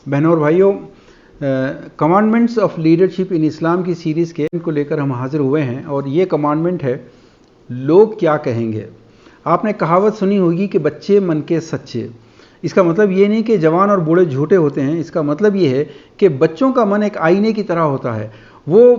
بہنوں اور بھائیوں، کمانڈمنٹس آف لیڈرشپ ان اسلام کی سیریز کے کو لے کر ہم حاضر ہوئے ہیں، اور یہ کمانڈمنٹ ہے لوگ کیا کہیں گے۔ آپ نے کہاوت سنی ہوگی کہ بچے من کے سچے۔ اس کا مطلب یہ نہیں کہ جوان اور بوڑھے جھوٹے ہوتے ہیں، اس کا مطلب یہ ہے کہ بچوں کا من ایک آئینے کی طرح ہوتا ہے، وہ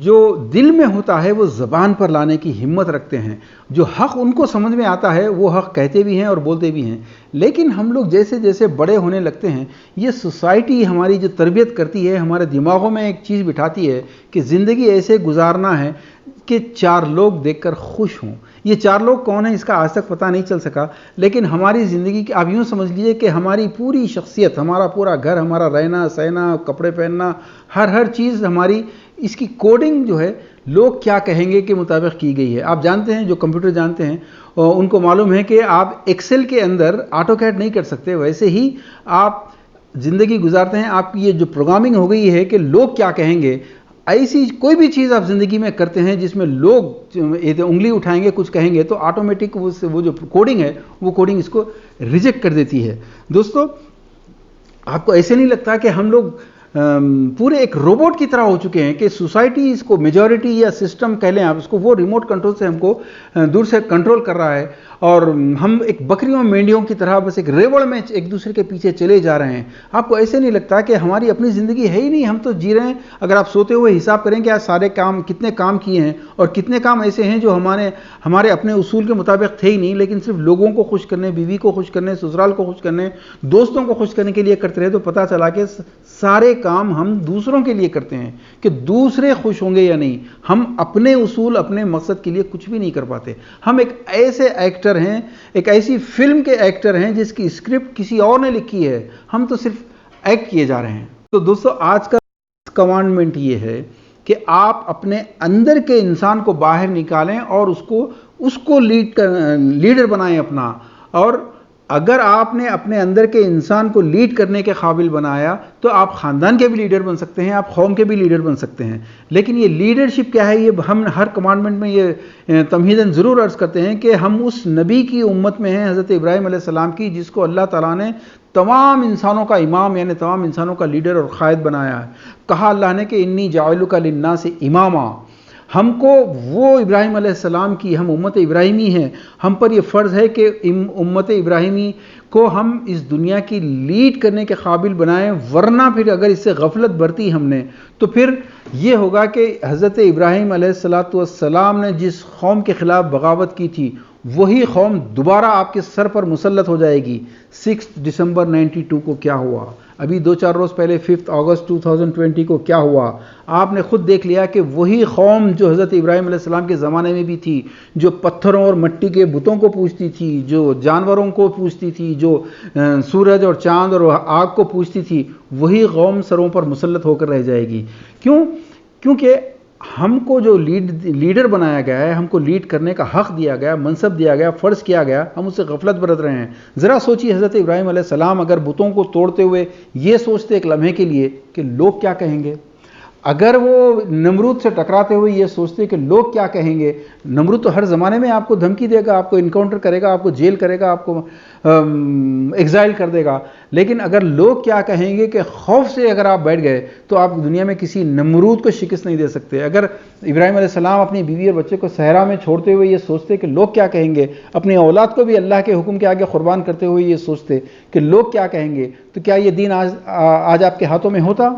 جو دل میں ہوتا ہے وہ زبان پر لانے کی ہمت رکھتے ہیں، جو حق ان کو سمجھ میں آتا ہے وہ حق کہتے بھی ہیں اور بولتے بھی ہیں۔ لیکن ہم لوگ جیسے جیسے بڑے ہونے لگتے ہیں، یہ سوسائٹی ہماری جو تربیت کرتی ہے، ہمارے دماغوں میں ایک چیز بٹھاتی ہے کہ زندگی ایسے گزارنا ہے کہ چار لوگ دیکھ کر خوش ہوں۔ یہ چار لوگ کون ہیں اس کا آج تک پتہ نہیں چل سکا، لیکن ہماری زندگی کی آپ یوں سمجھ لیجئے کہ ہماری پوری شخصیت، ہمارا پورا گھر، ہمارا رہنا سہنا، کپڑے پہننا، ہر چیز ہماری، اس کی کوڈنگ جو ہے لوگ کیا کہیں گے کے مطابق کی گئی ہے۔ آپ جانتے ہیں، جو کمپیوٹر جانتے ہیں ان کو معلوم ہے کہ آپ ایکسل کے اندر آٹو کیڈ نہیں کر سکتے، ویسے ہی آپ زندگی گزارتے ہیں، آپ کی یہ جو پروگرامنگ ہو گئی ہے کہ لوگ کیا کہیں گے، ایسی کوئی بھی چیز آپ زندگی میں کرتے ہیں جس میں لوگ انگلی اٹھائیں گے، کچھ کہیں گے، تو آٹومیٹک وہ جو کوڈنگ ہے وہ کوڈنگ اس کو ریجیکٹ کر دیتی ہے۔ دوستو، آپ کو ایسے نہیں لگتا کہ ہم لوگ پورے ایک روبوٹ کی طرح ہو چکے ہیں کہ سوسائٹی اس کو میجورٹی یا سسٹم کہہ لیں آپ اس کو، وہ ریموٹ کنٹرول سے ہم کو دور سے کنٹرول کر رہا ہے، اور ہم ایک بکریوں مینڈیوں کی طرح بس ایک ریوڑ میں ایک دوسرے کے پیچھے چلے جا رہے ہیں۔ آپ کو ایسے نہیں لگتا کہ ہماری اپنی زندگی ہے ہی نہیں، ہم تو جی رہے ہیں؟ اگر آپ سوتے ہوئے حساب کریں کہ آج سارے کام کتنے کام کیے ہیں، اور کتنے کام ایسے ہیں جو ہمارے اپنے اصول کے مطابق تھے ہی نہیں، لیکن صرف لوگوں کو خوش کرنے، بیوی کو خوش کرنے، سسرال کو خوش کرنے، دوستوں کو خوش کرنے کے لیے کرتے رہے، تو پتہ چلا کہ سارے کام ہم دوسروں کے لیے کرتے ہیں کہ دوسرے خوش ہوں گے یا نہیں۔ ہم اپنے اصول، اپنے مقصد کے لیے کچھ بھی نہیں کر پاتے۔ ہم ایک ایسے ایکٹر ہیں، ایک ایسی فلم کے ایکٹر ہیں جس کی اسکرپٹ کسی اور نے لکھی ہے، ہم تو صرف ایکٹ کیے جا رہے ہیں۔ تو دوستو، آج کا کمانڈمنٹ یہ ہے کہ آپ اپنے اندر کے انسان کو باہر نکالیں اور اس کو لیڈر بنائیں اپنا، اور اگر آپ نے اپنے اندر کے انسان کو لیڈ کرنے کے قابل بنایا تو آپ خاندان کے بھی لیڈر بن سکتے ہیں، آپ قوم کے بھی لیڈر بن سکتے ہیں۔ لیکن یہ لیڈرشپ کیا ہے، یہ ہم ہر کمانڈمنٹ میں یہ تمہیداً ضرور عرض کرتے ہیں کہ ہم اس نبی کی امت میں ہیں، حضرت ابراہیم علیہ السلام کی، جس کو اللہ تعالیٰ نے تمام انسانوں کا امام، یعنی تمام انسانوں کا لیڈر اور قائد بنایا ہے۔ کہا اللہ نے کہ انی جاعلک للناس اماما۔ ہم کو وہ ابراہیم علیہ السلام کی، ہم امت ابراہیمی ہیں، ہم پر یہ فرض ہے کہ امت ابراہیمی کو ہم اس دنیا کی لیڈ کرنے کے قابل بنائیں، ورنہ پھر اگر اس سے غفلت برتی ہم نے تو پھر یہ ہوگا کہ حضرت ابراہیم علیہ السلام نے جس قوم کے خلاف بغاوت کی تھی، وہی قوم دوبارہ آپ کے سر پر مسلط ہو جائے گی۔ 6 دسمبر 92 کو کیا ہوا؟ ابھی 2-4 روز پہلے 5 اگست 2020 کو کیا ہوا؟ آپ نے خود دیکھ لیا کہ وہی قوم جو حضرت ابراہیم علیہ السلام کے زمانے میں بھی تھی، جو پتھروں اور مٹی کے بتوں کو پوجتی تھی، جو جانوروں کو پوجتی تھی، جو سورج اور چاند اور آگ کو پوجتی تھی، وہی قوم سروں پر مسلط ہو کر رہ جائے گی۔ کیونکہ ہم کو جو لیڈر بنایا گیا ہے، ہم کو لیڈ کرنے کا حق دیا گیا، منصب دیا گیا، فرض کیا گیا، ہم اس سے غفلت برت رہے ہیں۔ ذرا سوچیے، حضرت ابراہیم علیہ السلام اگر بتوں کو توڑتے ہوئے یہ سوچتے ایک لمحے کے لیے کہ لوگ کیا کہیں گے، اگر وہ نمرود سے ٹکراتے ہوئے یہ سوچتے کہ لوگ کیا کہیں گے، نمرود تو ہر زمانے میں آپ کو دھمکی دے گا، آپ کو انکاؤنٹر کرے گا، آپ کو جیل کرے گا، آپ کو ایگزائل کر دے گا، لیکن اگر لوگ کیا کہیں گے کہ خوف سے اگر آپ بیٹھ گئے تو آپ دنیا میں کسی نمرود کو شکست نہیں دے سکتے۔ اگر ابراہیم علیہ السلام اپنی بیوی اور بچے کو صحرا میں چھوڑتے ہوئے یہ سوچتے کہ لوگ کیا کہیں گے، اپنی اولاد کو بھی اللہ کے حکم کے آگے قربان کرتے ہوئے یہ سوچتے کہ لوگ کیا کہیں گے، تو کیا یہ دین آج آپ کے ہاتھوں میں ہوتا؟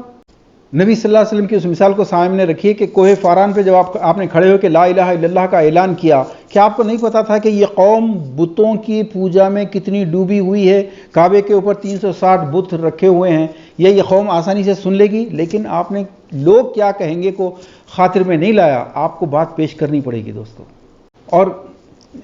نبی صلی اللہ علیہ وسلم کی اس مثال کو سامنے رکھیے کہ کوہ فاران پہ جب آپ نے کھڑے ہو کے لا الہ الا اللہ کا اعلان کیا، کیا آپ کو نہیں پتا تھا کہ یہ قوم بتوں کی پوجا میں کتنی ڈوبی ہوئی ہے؟ کعبے کے اوپر 360 بت رکھے ہوئے ہیں، یہ قوم آسانی سے سن لے گی؟ لیکن آپ نے لوگ کیا کہیں گے کو خاطر میں نہیں لایا، آپ کو بات پیش کرنی پڑے گی دوستو۔ اور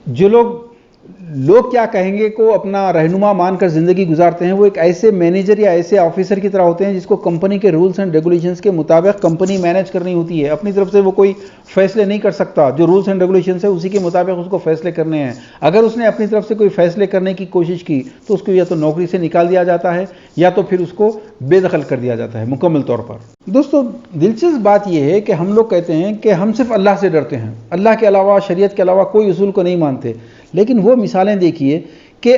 جو لوگ کیا کہیں گے کو اپنا رہنما مان کر زندگی گزارتے ہیں، وہ ایک ایسے مینیجر یا ایسے آفیسر کی طرح ہوتے ہیں جس کو کمپنی کے رولز اینڈ ریگولیشنز کے مطابق کمپنی مینیج کرنی ہوتی ہے۔ اپنی طرف سے وہ کوئی فیصلے نہیں کر سکتا، جو رولز اینڈ ریگولیشنز ہے اسی کے مطابق اس کو فیصلے کرنے ہیں۔ اگر اس نے اپنی طرف سے کوئی فیصلے کرنے کی کوشش کی تو اس کو یا تو نوکری سے نکال دیا جاتا ہے یا تو پھر اس کو بے دخل کر دیا جاتا ہے مکمل طور پر۔ دوستو، دلچسپ بات یہ ہے کہ ہم لوگ کہتے ہیں کہ ہم صرف اللہ سے ڈرتے ہیں، اللہ کے علاوہ، شریعت کے علاوہ کوئی اصول کو نہیں مانتے، لیکن وہ مثالیں دیکھیے کہ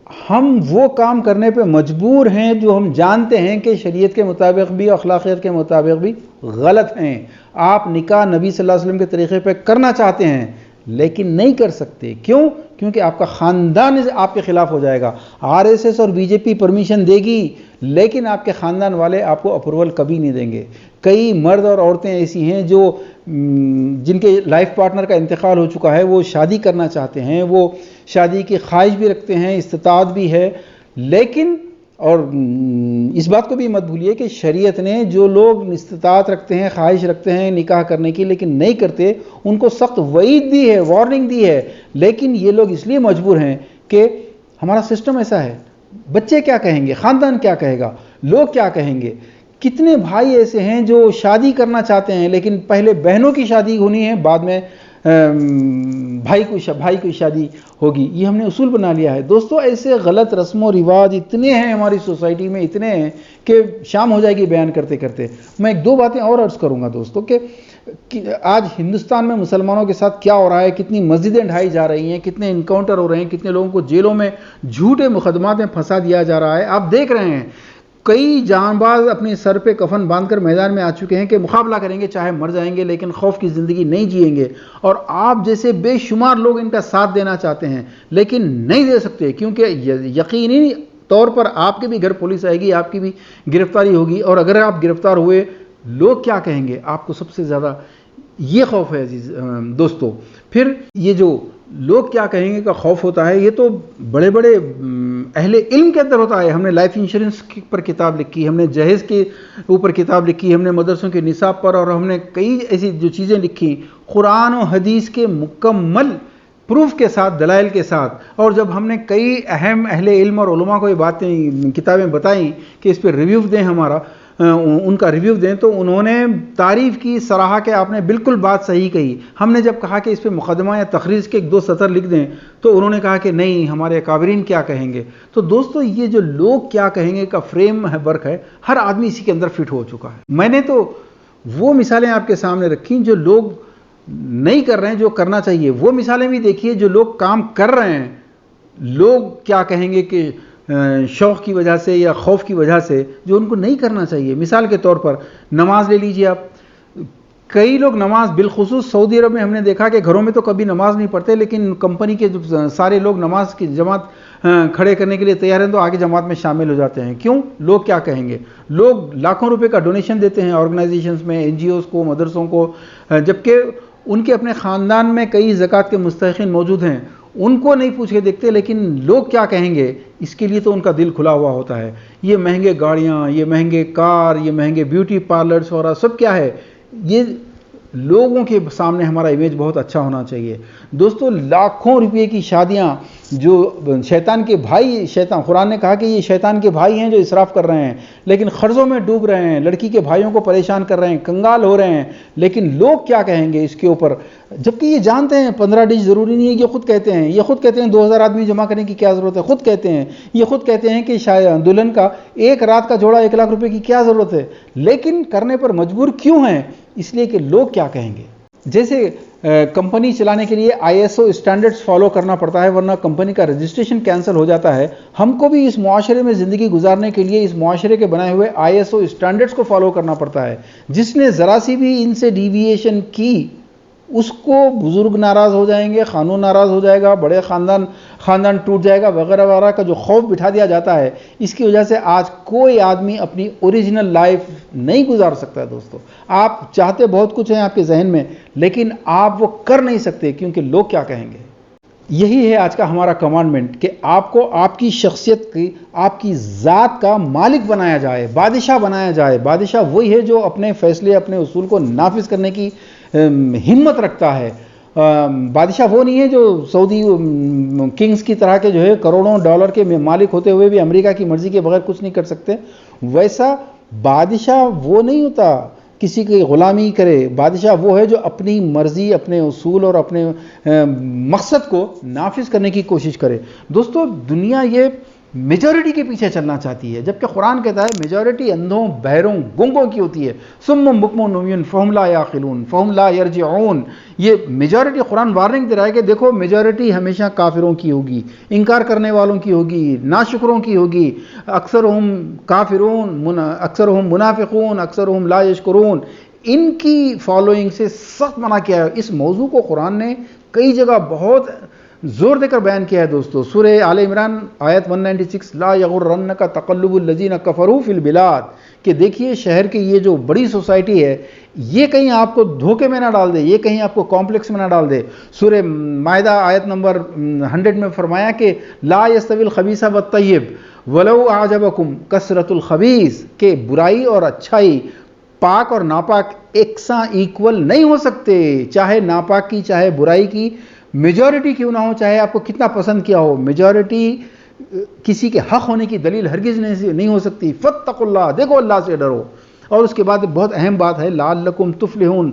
ہم وہ کام کرنے پہ مجبور ہیں جو ہم جانتے ہیں کہ شریعت کے مطابق بھی اخلاقیات کے مطابق بھی غلط ہیں. آپ نکاح نبی صلی اللہ علیہ وسلم کے طریقے پہ کرنا چاہتے ہیں لیکن نہیں کر سکتے. کیوں؟ کیونکہ آپ کا خاندان آپ کے خلاف ہو جائے گا. RSS اور BJP پرمیشن دے گی لیکن آپ کے خاندان والے آپ کو اپروول کبھی نہیں دیں گے. کئی مرد اور عورتیں ایسی ہیں جو جن کے لائف پارٹنر کا انتقال ہو چکا ہے، وہ شادی کرنا چاہتے ہیں، وہ شادی کی خواہش بھی رکھتے ہیں، استطاعت بھی ہے، لیکن اور اس بات کو بھی مت بھولیے کہ شریعت نے جو لوگ استطاعت رکھتے ہیں، خواہش رکھتے ہیں نکاح کرنے کی لیکن نہیں کرتے، ان کو سخت وعید دی ہے، وارننگ دی ہے. لیکن یہ لوگ اس لیے مجبور ہیں کہ ہمارا سسٹم ایسا ہے. بچے کیا کہیں گے، خاندان کیا کہے گا، لوگ کیا کہیں گے. کتنے بھائی ایسے ہیں جو شادی کرنا چاہتے ہیں لیکن پہلے بہنوں کی شادی ہونی ہے، بعد میں بھائی کی شادی ہوگی. یہ ہم نے اصول بنا لیا ہے. دوستو ایسے غلط رسم و رواج اتنے ہیں ہماری سوسائٹی میں، اتنے ہیں کہ شام ہو جائے گی بیان کرتے کرتے. میں ایک دو باتیں اور عرض کروں گا دوستو کہ آج ہندوستان میں مسلمانوں کے ساتھ کیا ہو رہا ہے، کتنی مسجدیں ڈھائی جا رہی ہیں، کتنے انکاؤنٹر ہو رہے ہیں، کتنے لوگوں کو جیلوں میں جھوٹے مقدمات میں پھنسا دیا جا رہا ہے. آپ دیکھ رہے ہیں کئی جان باز اپنے سر پہ کفن باندھ کر میدان میں آ چکے ہیں کہ مقابلہ کریں گے، چاہے مر جائیں گے لیکن خوف کی زندگی نہیں جئیں گے. اور آپ جیسے بے شمار لوگ ان کا ساتھ دینا چاہتے ہیں لیکن نہیں دے سکتے، کیونکہ یقینی طور پر آپ کے بھی گھر پولیس آئے گی، آپ کی بھی گرفتاری ہوگی، اور اگر آپ گرفتار ہوئے لوگ کیا کہیں گے. آپ کو سب سے زیادہ یہ خوف ہے عزیز دوستو. پھر یہ جو لوگ کیا کہیں گے کا خوف ہوتا ہے، یہ تو بڑے بڑے اہل علم کے اندر ہوتا ہے. ہم نے لائف انشورنس پر کتاب لکھی، ہم نے جہیز کے اوپر کتاب لکھی، ہم نے مدرسوں کے نصاب پر، اور ہم نے کئی ایسی جو چیزیں لکھی قرآن و حدیث کے مکمل پروف کے ساتھ، دلائل کے ساتھ. اور جب ہم نے کئی اہم اہل علم اور علماء کو یہ باتیں کتابیں بتائیں کہ اس پہ ریویو دیں، ان کا ریویو دیں، تو انہوں نے تعریف کی، سراہا کہ آپ نے بالکل بات صحیح کہی. ہم نے جب کہا کہ اس پہ مقدمہ یا تخریج کے ایک دو سطر لکھ دیں تو انہوں نے کہا کہ نہیں، ہمارے اکابرین کیا کہیں گے. تو دوستو یہ جو لوگ کیا کہیں گے کا فریم ورک ہے، ہر آدمی اسی کے اندر فٹ ہو چکا ہے. میں نے تو وہ مثالیں آپ کے سامنے رکھی جو لوگ نہیں کر رہے ہیں جو کرنا چاہیے. وہ مثالیں بھی دیکھیے جو لوگ کام کر رہے ہیں، لوگ کیا کہیں گے کہ شوق کی وجہ سے یا خوف کی وجہ سے جو ان کو نہیں کرنا چاہیے. مثال کے طور پر نماز لے لیجیے آپ. کئی لوگ نماز، بالخصوص سعودی عرب میں ہم نے دیکھا کہ گھروں میں تو کبھی نماز نہیں پڑھتے لیکن کمپنی کے جو سارے لوگ نماز کی جماعت کھڑے کرنے کے لیے تیار ہیں تو آگے جماعت میں شامل ہو جاتے ہیں. کیوں؟ لوگ کیا کہیں گے. لوگ لاکھوں روپے کا ڈونیشن دیتے ہیں آرگنائزیشنز میں، NGOs کو، مدرسوں کو، جبکہ ان کے اپنے خاندان میں کئی زکوٰۃ کے مستحقین موجود ہیں. ان کو نہیں پوچھ کے دیکھتے لیکن لوگ کیا کہیں گے اس کے لیے تو ان کا دل کھلا ہوا ہوتا ہے. یہ مہنگے گاڑیاں، یہ مہنگے کار، یہ مہنگے بیوٹی پارلرز اور سب کیا ہے، یہ لوگوں کے سامنے ہمارا امیج بہت اچھا ہونا چاہیے. دوستو لاکھوں روپے کی شادیاں جو شیطان کے بھائی، قرآن نے کہا کہ یہ شیطان کے بھائی ہیں جو اسراف کر رہے ہیں لیکن قرضوں میں ڈوب رہے ہیں، لڑکی کے بھائیوں کو پریشان کر رہے ہیں، کنگال ہو رہے ہیں. لیکن لوگ کیا کہیں گے اس کے اوپر، جبکہ یہ جانتے ہیں 15 ڈش ضروری نہیں ہے. یہ خود کہتے ہیں 2000 آدمی جمع کرنے کی کیا ضرورت ہے. خود کہتے ہیں کہ شاید دلہن کا ایک رات کا جوڑا 1 لاکھ روپے کی کیا ضرورت ہے. لیکن کرنے پر مجبور کیوں ہیں؟ اس لیے کہ لوگ کیا کہیں گے. جیسے کمپنی چلانے کے لیے ISO اسٹینڈرڈز فالو کرنا پڑتا ہے ورنہ کمپنی کا رجسٹریشن کینسل ہو جاتا ہے. ہم کو بھی اس معاشرے میں زندگی گزارنے کے لیے اس معاشرے کے بنائے ہوئے ISO اسٹینڈرڈز کو فالو کرنا پڑتا ہے. جس نے ذرا سی بھی ان سے ڈیویشن کی اس کو بزرگ ناراض ہو جائیں گے، قانون ناراض ہو جائے گا، بڑے خاندان ٹوٹ جائے گا وغیرہ وغیرہ کا جو خوف بٹھا دیا جاتا ہے. اس کی وجہ سے آج کوئی آدمی اپنی اوریجنل لائف نہیں گزار سکتا ہے. دوستو آپ چاہتے بہت کچھ ہیں آپ کے ذہن میں لیکن آپ وہ کر نہیں سکتے کیونکہ لوگ کیا کہیں گے. یہی ہے آج کا ہمارا کمانڈمنٹ کہ آپ کو آپ کی شخصیت کی، آپ کی ذات کا مالک بنایا جائے، بادشاہ بنایا جائے. بادشاہ وہی ہے جو اپنے فیصلے، اپنے اصول کو نافذ کرنے کی ہمت رکھتا ہے. بادشاہ وہ نہیں ہے جو سعودی کنگز کی طرح کے جو ہے کروڑوں ڈالر کے مالک ہوتے ہوئے بھی امریکہ کی مرضی کے بغیر کچھ نہیں کر سکتے. ویسا بادشاہ وہ نہیں ہوتا کسی کی غلامی کرے. بادشاہ وہ ہے جو اپنی مرضی، اپنے اصول اور اپنے مقصد کو نافذ کرنے کی کوشش کرے. دوستو دنیا یہ میجورٹی کے پیچھے چلنا چاہتی ہے، جبکہ قرآن کہتا ہے میجورٹی اندھوں بہروں گنگوں کی ہوتی ہے، صم بکم عمی فہم لا یعقلون فہم لا یرجعون۔ یہ میجورٹی قرآن وارننگ دے رہا ہے کہ دیکھو میجورٹی ہمیشہ کافروں کی ہوگی، انکار کرنے والوں کی ہوگی، ناشکروں کی ہوگی، اکثرہم کافرون، اکثرہم منافقون، اکثرہم لا یشکرون، ان کی فالوئنگ سے سخت منع کیا ہے۔ اس موضوع کو قرآن نے کئی جگہ بہت زور دے کر بیان کیا ہے دوستو۔ سورہ آل عمران آیت 196، لا یغرنک تقلب الذین کفروا فی البلاد، کہ دیکھیے شہر کی یہ جو بڑی سوسائٹی ہے یہ کہیں آپ کو دھوکے میں نہ ڈال دے، یہ کہیں آپ کو کمپلیکس میں نہ ڈال دے۔ سورہ مائدہ آیت نمبر 100 میں فرمایا کہ لا یستوی الخبیث والطیب ولو اعجبکم کثرت الخبیث، کہ برائی اور اچھائی، پاک اور ناپاک یکساں ایکول نہیں ہو سکتے، چاہے ناپاک کی چاہے برائی کی میجورٹی کیوں نہ ہو، چاہے آپ کو کتنا پسند کیا ہو، میجورٹی کسی کے حق ہونے کی دلیل ہرگز نہیں ہو سکتی۔ فاتقوا اللہ، دیکھو اللہ سے ڈرو۔ اور اس کے بعد بہت اہم بات ہے لعلکم تفلحون،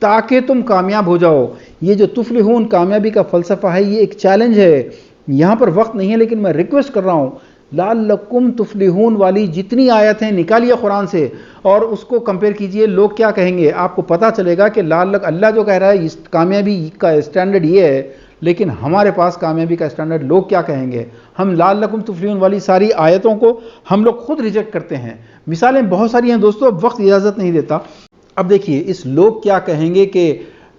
تاکہ تم کامیاب ہو جاؤ۔ یہ جو تفلحون کامیابی کا فلسفہ ہے یہ ایک چیلنج ہے، یہاں پر وقت نہیں ہے لیکن میں ریکویسٹ کر رہا ہوں لعلکم تفلحون والی جتنی آیتیں نکالیے قرآن سے اور اس کو کمپیئر کیجئے لوگ کیا کہیں گے، آپ کو پتہ چلے گا کہ اللہ جو کہہ رہا ہے اس کامیابی کا اسٹینڈرڈ یہ ہے، لیکن ہمارے پاس کامیابی کا اسٹینڈرڈ لوگ کیا کہیں گے۔ ہم لعلکم تفلحون والی ساری آیتوں کو ہم لوگ خود ریجیکٹ کرتے ہیں۔ مثالیں بہت ساری ہیں دوستو، اب وقت اجازت نہیں دیتا۔ اب دیکھیے اس لوگ کیا کہیں گے کہ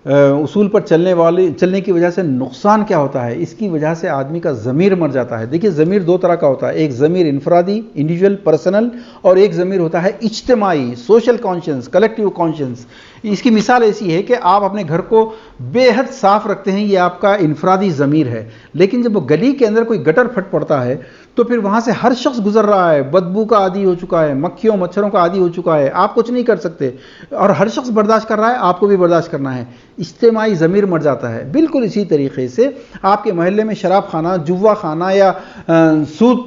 اصول پر چلنے کی وجہ سے نقصان کیا ہوتا ہے، اس کی وجہ سے آدمی کا ضمیر مر جاتا ہے۔ دیکھیے ضمیر دو طرح کا ہوتا ہے، ایک ضمیر انفرادی انڈیویجول پرسنل، اور ایک ضمیر ہوتا ہے اجتماعی سوشل کانشنس کلیکٹیو کانشنس۔ اس کی مثال ایسی ہے کہ آپ اپنے گھر کو بے حد صاف رکھتے ہیں، یہ آپ کا انفرادی ضمیر ہے، لیکن جب وہ گلی کے اندر کوئی گٹر پھٹ پڑتا ہے تو پھر وہاں سے ہر شخص گزر رہا ہے، بدبو کا عادی ہو چکا ہے، مکھیوں مچھروں کا عادی ہو چکا ہے، آپ کچھ نہیں کر سکتے، اور ہر شخص برداشت کر رہا ہے، آپ کو بھی برداشت کرنا ہے، اجتماعی ضمیر مر جاتا ہے۔ بالکل اسی طریقے سے آپ کے محلے میں شراب خانہ، جوا خانہ یا سود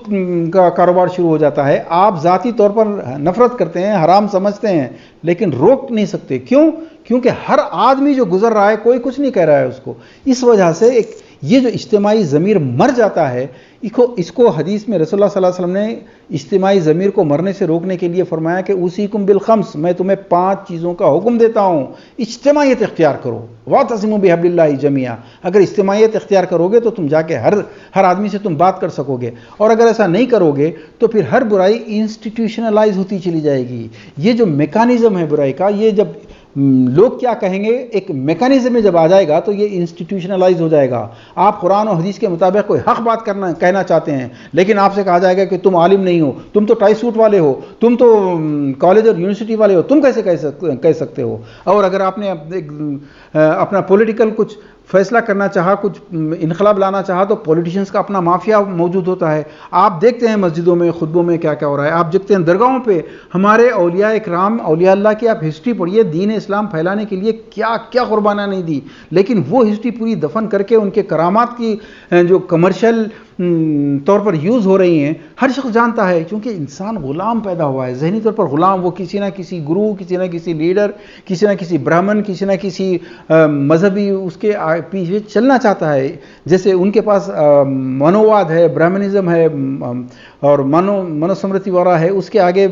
کا کاروبار شروع ہو جاتا ہے، آپ ذاتی طور پر نفرت کرتے ہیں، حرام سمجھتے ہیں، لیکن روک نہیں سکتے۔ کیوں؟ کیونکہ ہر آدمی جو گزر رہا ہے کوئی کچھ نہیں کہہ رہا ہے اس کو۔ اس وجہ سے یہ جو اجتماعی ضمیر مر جاتا ہے، اس کو حدیث میں رسول اللہ صلی اللہ علیہ وسلم نے اجتماعی ضمیر کو مرنے سے روکنے کے لیے فرمایا کہ اوصیکم بالخمس، میں تمہیں 5 چیزوں کا حکم دیتا ہوں، اجتماعیت اختیار کرو، واعتصموا بحبل اللہ جمیعا۔ اگر اجتماعیت اختیار کرو گے تو تم جا کے ہر آدمی سے تم بات کر سکو گے، اور اگر ایسا نہیں کرو گے تو پھر ہر برائی انسٹیٹیوشنلائز ہوتی چلی جائے گی۔ یہ جو میکانزم ہے برائی کا، یہ جب لوگ کیا کہیں گے ایک میکانزم میں جب آ جائے گا تو یہ انسٹیٹیوشنلائز ہو جائے گا۔ آپ قرآن و حدیث کے مطابق کوئی حق بات کہنا چاہتے ہیں، لیکن آپ سے کہا جائے گا کہ تم عالم نہیں ہو، تم تو ٹائی سوٹ والے ہو، تم تو کالج اور یونیورسٹی والے ہو، تم کیسے کہہ سکتے ہو۔ اور اگر آپ نے اپنا پولیٹیکل کچھ فیصلہ کرنا چاہا، کچھ انقلاب لانا چاہا، تو پولیٹیشنز کا اپنا مافیا موجود ہوتا ہے۔ آپ دیکھتے ہیں مسجدوں میں خطبوں میں کیا کیا ہو رہا ہے، آپ دیکھتے ہیں درگاہوں پہ ہمارے اولیاء اکرام، اولیاء اللہ کی آپ ہسٹری پڑھیے، دین اسلام پھیلانے کے لیے کیا کیا قربانیاں نہیں دی، لیکن وہ ہسٹری پوری دفن کر کے ان کے کرامات کی جو کمرشل طور پر یوز ہو رہی ہیں، ہر شخص جانتا ہے، کیونکہ انسان غلام پیدا ہوا ہے، ذہنی طور پر غلام۔ وہ کسی نہ کسی گرو، کسی نہ کسی لیڈر، کسی نہ کسی برہمن، کسی نہ کسی مذہبی اس کے پیچھے چلنا چاہتا ہے۔ جیسے ان کے پاس منوواد ہے، برہمنزم ہے، اور منوسمرتی وغیرہ ہے، اس کے آگے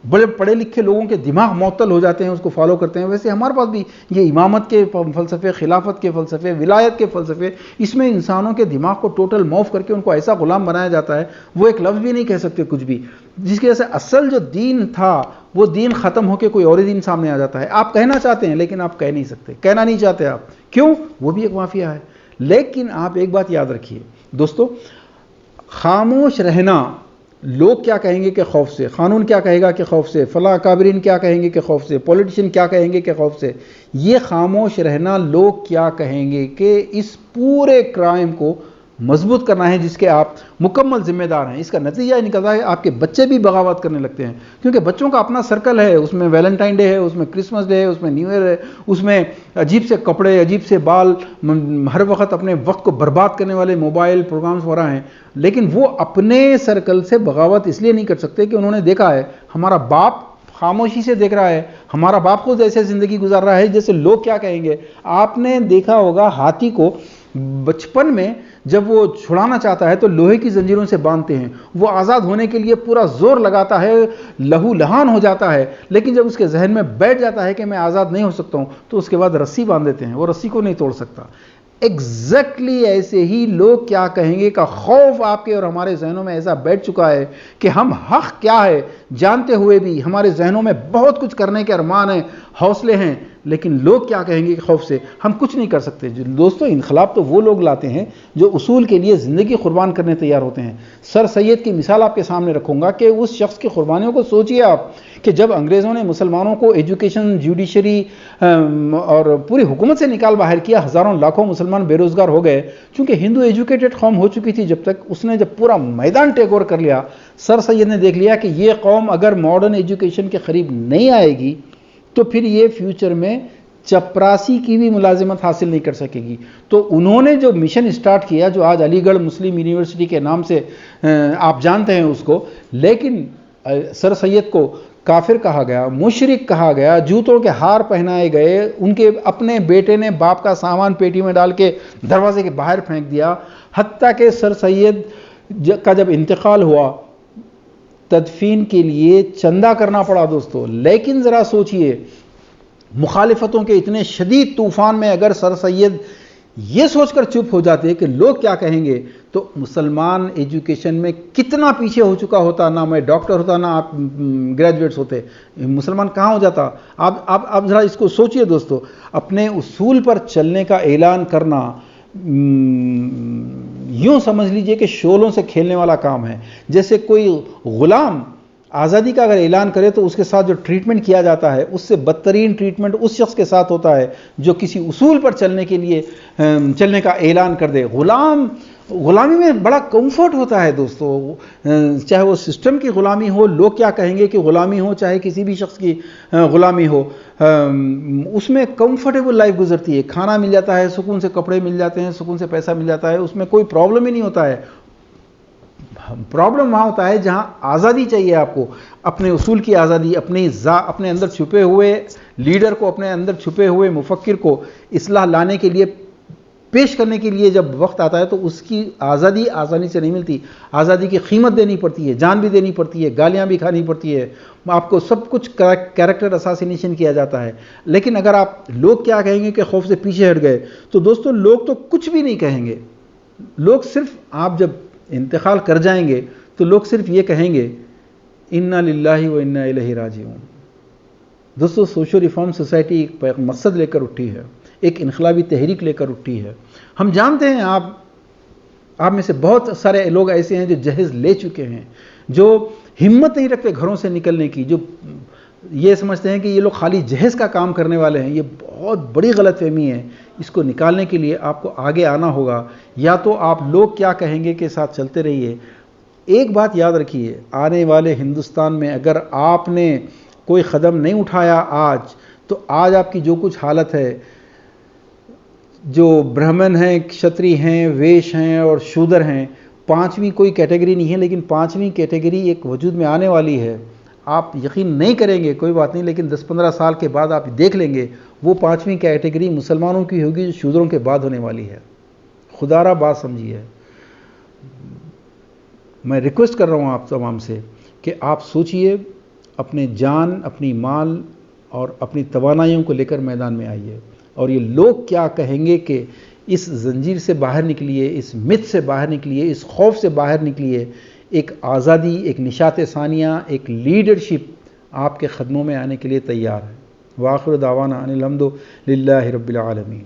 بڑے پڑھے لکھے لوگوں کے دماغ معطل ہو جاتے ہیں، اس کو فالو کرتے ہیں۔ ویسے ہمارے پاس بھی یہ امامت کے فلسفے، خلافت کے فلسفے، ولایت کے فلسفے، اس میں انسانوں کے دماغ کو ٹوٹل موف کر کے ان کو ایسا غلام بنایا جاتا ہے، وہ ایک لفظ بھی نہیں کہہ سکتے کچھ بھی، جس کی وجہ سے اصل جو دین تھا وہ دین ختم ہو کے کوئی اور دین سامنے آ جاتا ہے۔ آپ کہنا چاہتے ہیں لیکن آپ کہہ نہیں سکتے، کہنا نہیں چاہتے آپ، کیوں؟ وہ بھی ایک مافیا ہے۔ لیکن آپ ایک بات یاد رکھیے دوستو، خاموش رہنا، لوگ کیا کہیں گے کہ خوف سے، قانون کیا کہے گا کہ خوف سے، فلاں اکابرین کیا کہیں گے کہ خوف سے، پولیٹیشین کیا کہیں گے کہ خوف سے، یہ خاموش رہنا، لوگ کیا کہیں گے، کہ اس پورے کرائم کو مضبوط کرنا ہے جس کے آپ مکمل ذمہ دار ہیں۔ اس کا نتیجہ یہ نکلتا ہے آپ کے بچے بھی بغاوت کرنے لگتے ہیں، کیونکہ بچوں کا اپنا سرکل ہے، اس میں ویلنٹائن ڈے ہے، اس میں کرسمس ڈے ہے، اس میں نیو ایئر ہے، اس میں عجیب سے کپڑے، عجیب سے بال، ہر وقت اپنے وقت کو برباد کرنے والے موبائل پروگرامز وغیرہ ہیں، لیکن وہ اپنے سرکل سے بغاوت اس لیے نہیں کر سکتے کہ انہوں نے دیکھا ہے ہمارا باپ خاموشی سے دیکھ رہا ہے، ہمارا باپ خود ایسے زندگی گزار رہا ہے جیسے لوگ کیا کہیں گے۔ آپ نے دیکھا ہوگا ہاتھی کو بچپن میں جب وہ چھڑانا چاہتا ہے تو لوہے کی زنجیروں سے باندھتے ہیں، وہ آزاد ہونے کے لیے پورا زور لگاتا ہے، لہو لہان ہو جاتا ہے، لیکن جب اس کے ذہن میں بیٹھ جاتا ہے کہ میں آزاد نہیں ہو سکتا ہوں تو اس کے بعد رسی باندھ دیتے ہیں، وہ رسی کو نہیں توڑ سکتا۔ ایگزیکٹلی ایسے ہی لوگ کیا کہیں گے کا خوف آپ کے اور ہمارے ذہنوں میں ایسا بیٹھ چکا ہے کہ ہم حق کیا ہے جانتے ہوئے بھی ہمارے ذہنوں میں بہت کچھ کرنے کے ارمان ہیں، حوصلے ہیں، لیکن لوگ کیا کہیں گے کے خوف سے ہم کچھ نہیں کر سکتے۔ دوستو، انقلاب تو وہ لوگ لاتے ہیں جو اصول کے لیے زندگی قربان کرنے تیار ہوتے ہیں۔ سر سید کی مثال آپ کے سامنے رکھوں گا کہ اس شخص کی قربانیوں کو سوچئے آپ کہ جب انگریزوں نے مسلمانوں کو ایجوکیشن، جوڈیشری اور پوری حکومت سے نکال باہر کیا، ہزاروں لاکھوں مسلمان بے روزگار ہو گئے، چونکہ ہندو ایجوکیٹڈ قوم ہو چکی تھی جب تک، اس نے جب پورا میدان ٹیک اوور کر لیا، سر سید نے دیکھ لیا کہ یہ قوم اگر ماڈرن ایجوکیشن کے قریب نہیں آئے گی تو پھر یہ فیوچر میں چپراسی کی بھی ملازمت حاصل نہیں کر سکے گی۔ تو انہوں نے جو مشن اسٹارٹ کیا، جو آج علی گڑھ مسلم یونیورسٹی کے نام سے آپ جانتے ہیں اس کو، لیکن سر سید کو کافر کہا گیا، مشرک کہا گیا، جوتوں کے ہار پہنائے گئے، ان کے اپنے بیٹے نے باپ کا سامان پیٹی میں ڈال کے دروازے کے باہر پھینک دیا، حتیٰ کہ سر سید کا جب انتقال ہوا تدفین کے لیے چندہ کرنا پڑا دوستو۔ لیکن ذرا سوچئے، مخالفتوں کے اتنے شدید طوفان میں اگر سر سید یہ سوچ کر چپ ہو جاتے کہ لوگ کیا کہیں گے، تو مسلمان ایجوکیشن میں کتنا پیچھے ہو چکا ہوتا، نہ میں ڈاکٹر ہوتا نہ آپ گریجویٹس ہوتے، مسلمان کہاں ہو جاتا۔ آپ ذرا اس کو سوچئے دوستو، اپنے اصول پر چلنے کا اعلان کرنا یوں سمجھ لیجئے کہ شعلوں سے کھیلنے والا کام ہے۔ جیسے کوئی غلام آزادی کا اگر اعلان کرے تو اس کے ساتھ جو ٹریٹمنٹ کیا جاتا ہے اس سے بدترین ٹریٹمنٹ اس شخص کے ساتھ ہوتا ہے جو کسی اصول پر چلنے کا اعلان کر دے۔ غلامی میں بڑا کمفرٹ ہوتا ہے دوستو، چاہے وہ سسٹم کی غلامی ہو، لوگ کیا کہیں گے کہ غلامی ہو، چاہے کسی بھی شخص کی غلامی ہو، اس میں کمفرٹیبل لائف گزرتی ہے، کھانا مل جاتا ہے، سکون سے کپڑے مل جاتے ہیں، سکون سے پیسہ مل جاتا ہے، اس میں کوئی پرابلم ہی نہیں ہوتا ہے۔ پرابلم وہاں ہوتا ہے جہاں آزادی چاہیے آپ کو، اپنے اصول کی آزادی، اپنے اندر چھپے ہوئے لیڈر کو، اپنے اندر چھپے ہوئے مفکر کو اصلاح لانے کے لیے، پیش کرنے کے لیے جب وقت آتا ہے تو اس کی آزادی آسانی سے نہیں ملتی، آزادی کی قیمت دینی پڑتی ہے، جان بھی دینی پڑتی ہے، گالیاں بھی کھانی پڑتی ہے، آپ کو سب کچھ کیریکٹر اساسینیشن کیا جاتا ہے۔ لیکن اگر آپ لوگ کیا کہیں گے کہ خوف سے پیچھے ہٹ گئے تو دوستو لوگ تو کچھ بھی نہیں کہیں گے، لوگ صرف آپ جب انتقال کر جائیں گے تو لوگ صرف یہ کہیں گے انا للہ و انا الیہ راجعون۔ دوستو سوشل ریفارم سوسائٹی ایک مقصد لے کر اٹھی ہے، ایک انقلابی تحریک لے کر اٹھی ہے۔ ہم جانتے ہیں آپ میں سے بہت سارے لوگ ایسے ہیں جو جہیز لے چکے ہیں، جو ہمت نہیں رکھتے گھروں سے نکلنے کی، جو یہ سمجھتے ہیں کہ یہ لوگ خالی جہیز کا کام کرنے والے ہیں۔ یہ بہت بڑی غلط فہمی ہے، اس کو نکالنے کے لیے آپ کو آگے آنا ہوگا، یا تو آپ لوگ کیا کہیں گے کے ساتھ چلتے رہیے۔ ایک بات یاد رکھیے، آنے والے ہندوستان میں اگر آپ نے کوئی قدم نہیں اٹھایا آج، تو آج آپ کی جو کچھ حالت ہے، جو برہمن ہیں، کشتری ہیں، ویش ہیں اور شودر ہیں، پانچویں کوئی کیٹیگری نہیں ہے، لیکن پانچویں کیٹیگری ایک وجود میں آنے والی ہے۔ آپ یقین نہیں کریں گے کوئی بات نہیں، لیکن 10-15 سال کے بعد آپ دیکھ لیں گے وہ پانچویں کیٹیگری مسلمانوں کی ہوگی جو شودروں کے بعد ہونے والی ہے۔ خدا را بات سمجھیے، میں ریکویسٹ کر رہا ہوں آپ تمام سے کہ آپ سوچئے، اپنے جان، اپنی مال اور اپنی توانائیوں کو لے کر میدان میں آئیے، اور یہ لوگ کیا کہیں گے کہ اس زنجیر سے باہر نکلیے، اس مت سے باہر نکلیے، اس خوف سے باہر نکلیے۔ ایک آزادی، ایک نشاط ثانیہ، ایک لیڈرشپ آپ کے قدموں میں آنے کے لیے تیار ہے۔ وآخر دعوانا ان الحمد للہ رب العالمین۔